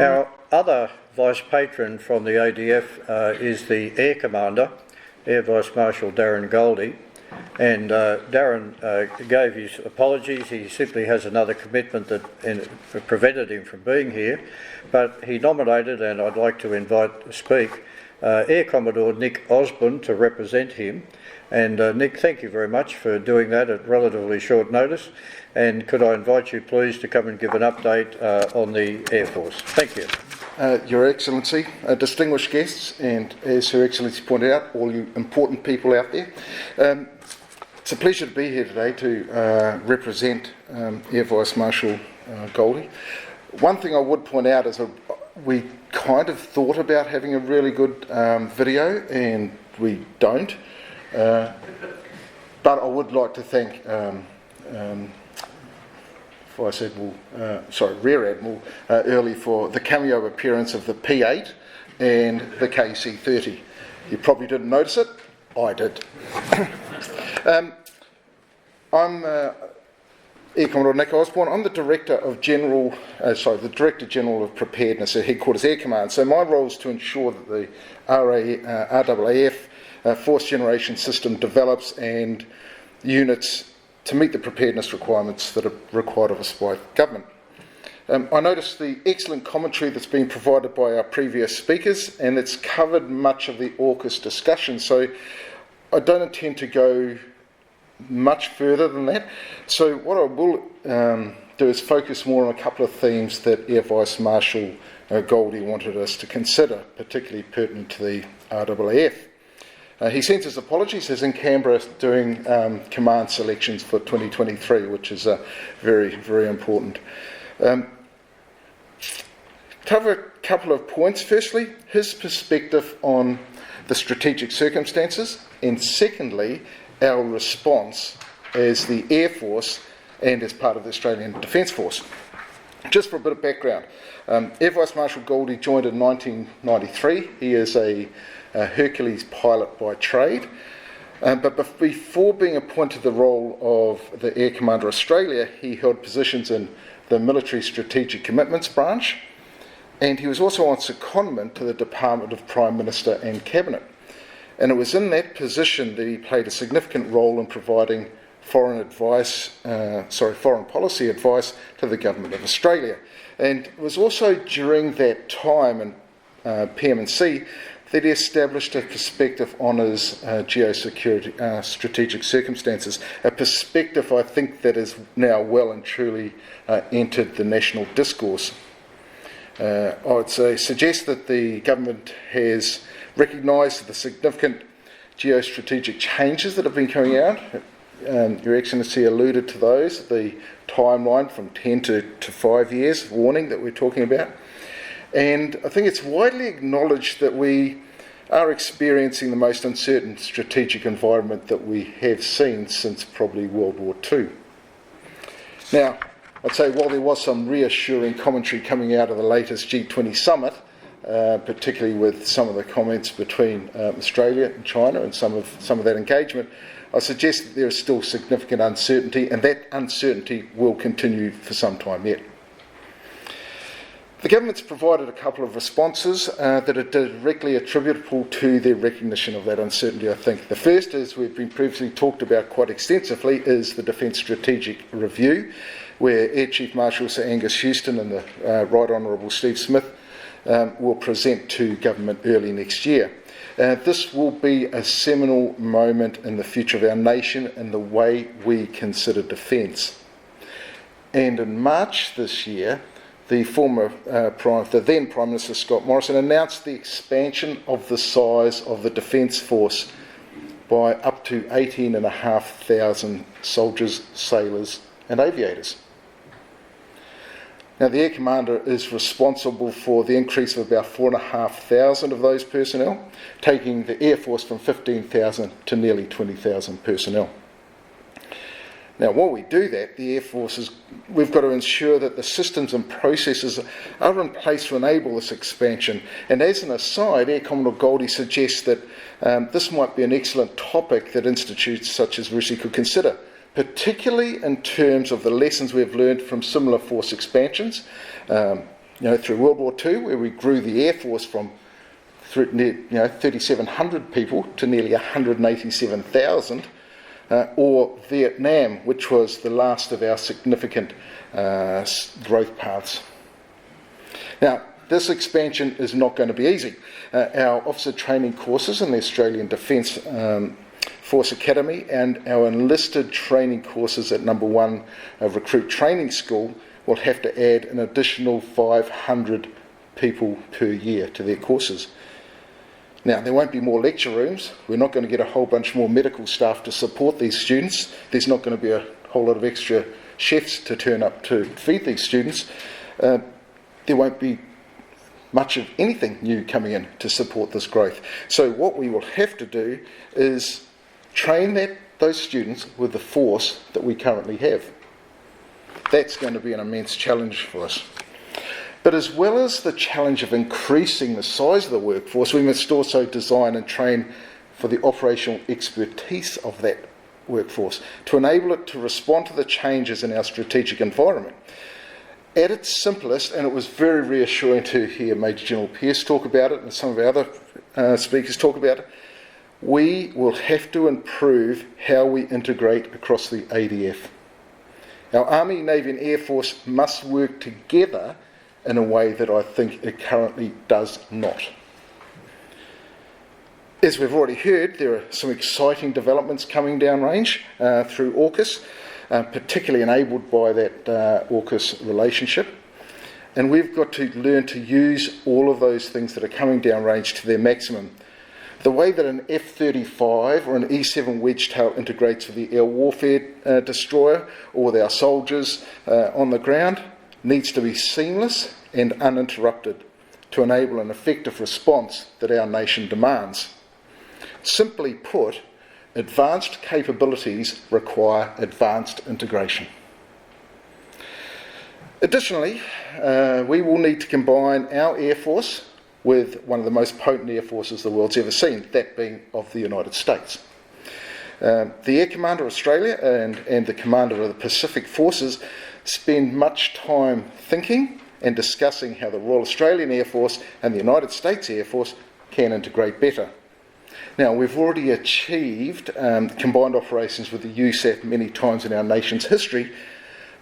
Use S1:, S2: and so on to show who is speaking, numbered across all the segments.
S1: Our other Vice Patron from the ADF is the Air Commander, Air Vice Marshal Darren Goldie. And Darren gave his apologies. He simply has another commitment that prevented him from being here. But he nominated, and I'd like to invite to speak, Air Commodore Nick Osborne to represent him. And Nick, thank you very much for doing that at relatively short notice. And could I invite you please to come and give an update on the Air Force. Thank you.
S2: Your Excellency, distinguished guests, and as Her Excellency pointed out, all you important people out there. It's a pleasure to be here today to represent Air Vice Marshal Goldie. One thing I would point out is we kind of thought about having a really good video, and we don't. But I would like to thank Rear Admiral Early for the cameo appearance of the P8 and the KC-30. You probably didn't notice it. I did. I'm Air Commodore Nick Osborne. I'm the Director General of Preparedness at Headquarters Air Command. So my role is to ensure that the RAAF Force Generation System develops and units to meet the preparedness requirements that are required of us by government. I noticed the excellent commentary that's been provided by our previous speakers, and it's covered much of the AUKUS discussion, so I don't intend to go much further than that. So what I will do is focus more on a couple of themes that Air Vice Marshal Goldie wanted us to consider, particularly pertinent to the RAAF. He sends his apologies. He's in Canberra doing command selections for 2023, which is very, very important. Cover a couple of points. Firstly, his perspective on the strategic circumstances, and secondly, our response as the Air Force and as part of the Australian Defence Force. Just for a bit of background, Air Vice Marshal Goldie joined in 1993. He is a Hercules pilot by trade, but before being appointed to the role of the Air Commander Australia, he held positions in the Military Strategic Commitments branch, and he was also on secondment to the Department of Prime Minister and Cabinet. And it was in that position that he played a significant role in providing foreign policy advice to the Government of Australia. And it was also during that time in PM&C that he established a perspective on his geosecurity strategic circumstances, a perspective I think that is now well and truly entered the national discourse. I would suggest that the government has recognised the significant geostrategic changes that have been coming out. Your Excellency alluded to those, the timeline from 10 to 5 years warning that we're talking about. And I think it's widely acknowledged that we are experiencing the most uncertain strategic environment that we have seen since probably World War II. Now, I'd say while there was some reassuring commentary coming out of the latest G20 summit, particularly with some of the comments between Australia and China and some of that engagement, I suggest that there is still significant uncertainty, and that uncertainty will continue for some time yet. The government's provided a couple of responses that are directly attributable to their recognition of that uncertainty, I think. The first, as we've been previously talked about quite extensively, is the Defence Strategic Review, where Air Chief Marshal Sir Angus Houston and the Right Honourable Steve Smith will present to government early next year. This will be a seminal moment in the future of our nation and the way we consider defence. And in March this year, the then Prime Minister Scott Morrison announced the expansion of the size of the Defence Force by up to 18,500 soldiers, sailors and aviators. Now, the Air Commander is responsible for the increase of about 4,500 of those personnel, taking the Air Force from 15,000 to nearly 20,000 personnel. Now, while we do that, the Air Force we've got to ensure that the systems and processes are in place to enable this expansion. And as an aside, Air Commodore Goldie suggests that this might be an excellent topic that institutes such as RUSI could consider, particularly in terms of the lessons we've learned from similar force expansions. through World War II, where we grew the Air Force from 3,700 people to nearly 187,000, or Vietnam, which was the last of our significant growth paths. Now, this expansion is not going to be easy. Our officer training courses in the Australian Defence Force Academy and our enlisted training courses at number 1 Recruit Training School will have to add an additional 500 people per year to their courses. Now, there won't be more lecture rooms. We're not going to get a whole bunch more medical staff to support these students. There's not going to be a whole lot of extra chefs to turn up to feed these students. There won't be much of anything new coming in to support this growth. So what we will have to do is train those students with the force that we currently have. That's going to be an immense challenge for us. But as well as the challenge of increasing the size of the workforce, we must also design and train for the operational expertise of that workforce to enable it to respond to the changes in our strategic environment. At its simplest, and it was very reassuring to hear Major General Pearce talk about it and some of our other speakers talk about it, we will have to improve how we integrate across the ADF. Our Army, Navy and Air Force must work together in a way that I think it currently does not. As we've already heard, there are some exciting developments coming downrange through AUKUS, particularly enabled by that AUKUS relationship. And we've got to learn to use all of those things that are coming downrange to their maximum. The way that an F-35 or an E-7 Wedgetail integrates with the air warfare destroyer or with our soldiers on the ground needs to be seamless and uninterrupted to enable an effective response that our nation demands. Simply put, advanced capabilities require advanced integration. Additionally, we will need to combine our Air Force with one of the most potent air forces the world's ever seen, that being of the United States. The Air Commander of Australia and the Commander of the Pacific Forces spend much time thinking and discussing how the Royal Australian Air Force and the United States Air Force can integrate better. Now, we've already achieved combined operations with the USAF many times in our nation's history,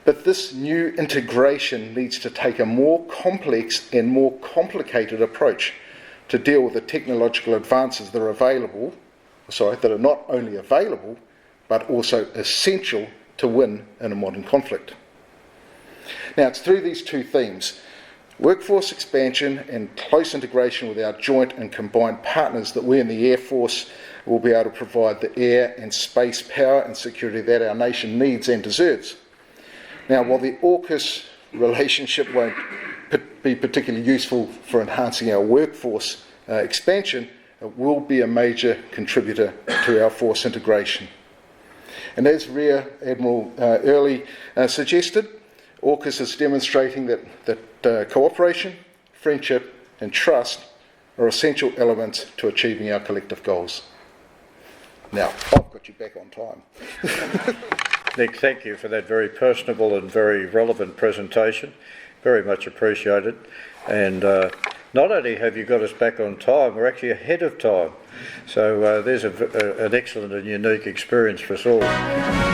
S2: but this new integration needs to take a more complex and more complicated approach to deal with the technological advances that are not only available, but also essential to win in a modern conflict. Now, it's through these two themes, workforce expansion and close integration with our joint and combined partners, that we in the Air Force will be able to provide the air and space power and security that our nation needs and deserves. Now, while the AUKUS relationship won't be particularly useful for enhancing our workforce expansion, it will be a major contributor to our force integration. And as Rear Admiral Early suggested, AUKUS is demonstrating that cooperation, friendship and trust are essential elements to achieving our collective goals. Now, I've got you back on time.
S1: Nick, thank you for that very personable and very relevant presentation. Very much appreciated. And not only have you got us back on time, we're actually ahead of time. So there's an excellent and unique experience for us all.